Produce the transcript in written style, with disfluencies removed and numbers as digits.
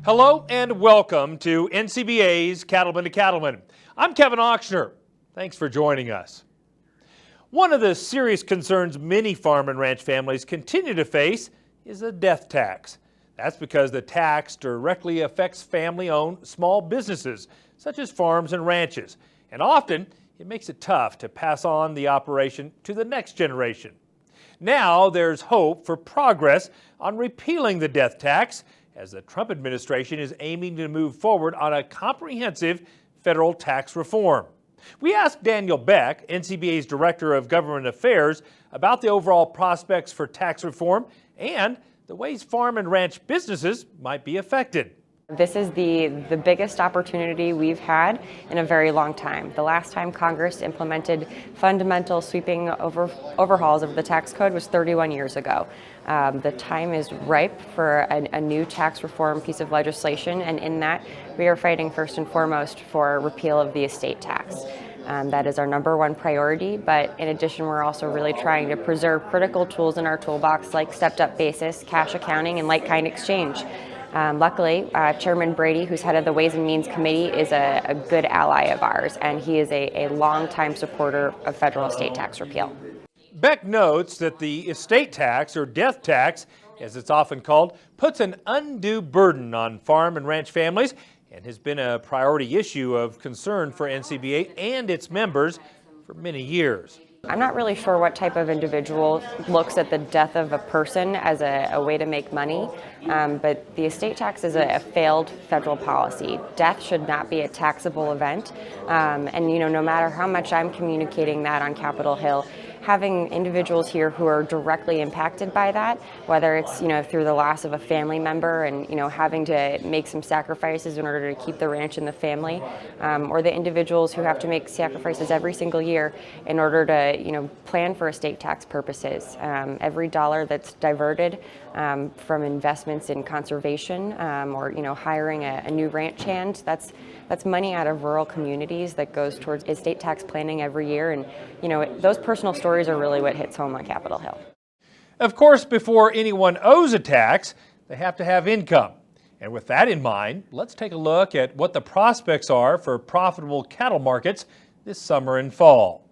Hello and welcome to NCBA's Cattlemen to Cattlemen. I'm Kevin Ochsner. Thanks for joining us. One of the serious concerns many farm and ranch families continue to face is a death tax. That's because the tax directly affects family-owned small businesses, such as farms and ranches. And often, it makes it tough to pass on the operation to the next generation. Now there's hope for progress on repealing the death tax, as the Trump administration is aiming to move forward on a comprehensive federal tax reform. We asked Daniel Beck, NCBA's Director of Government Affairs, about the overall prospects for tax reform and the ways farm and ranch businesses might be affected. This is the biggest opportunity we've had in a very long time. The last time Congress implemented fundamental sweeping overhauls of the tax code was 31 years ago. The time is ripe for a new tax reform piece of legislation, and in that we are fighting first and foremost for repeal of the estate tax. That is our #1 priority, but in addition we're also really trying to preserve critical tools in our toolbox like stepped-up basis, cash accounting, and like-kind exchange. Luckily, Chairman Brady, who's head of the Ways and Means Committee, is a good ally of ours, and he is a longtime supporter of federal estate tax repeal. Beck notes that the estate tax, or death tax, as it's often called, puts an undue burden on farm and ranch families and has been a priority issue of concern for NCBA and its members for many years. I'm not really sure what type of individual looks at the death of a person as a way to make money, but the estate tax is a failed federal policy. Death should not be a taxable event, and no matter how much I'm communicating that on Capitol Hill, having individuals here who are directly impacted by that, whether it's through the loss of a family member and having to make some sacrifices in order to keep the ranch in the family, or the individuals who have to make sacrifices every single year in order to plan for estate tax purposes. Every dollar that's diverted from investments in conservation or hiring a new ranch hand, that's money out of rural communities that goes towards estate tax planning every year, and those personal stories are really what hits home on Capitol Hill. Of course, before anyone owes a tax, they have to have income. And with that in mind, let's take a look at what the prospects are for profitable cattle markets this summer and fall.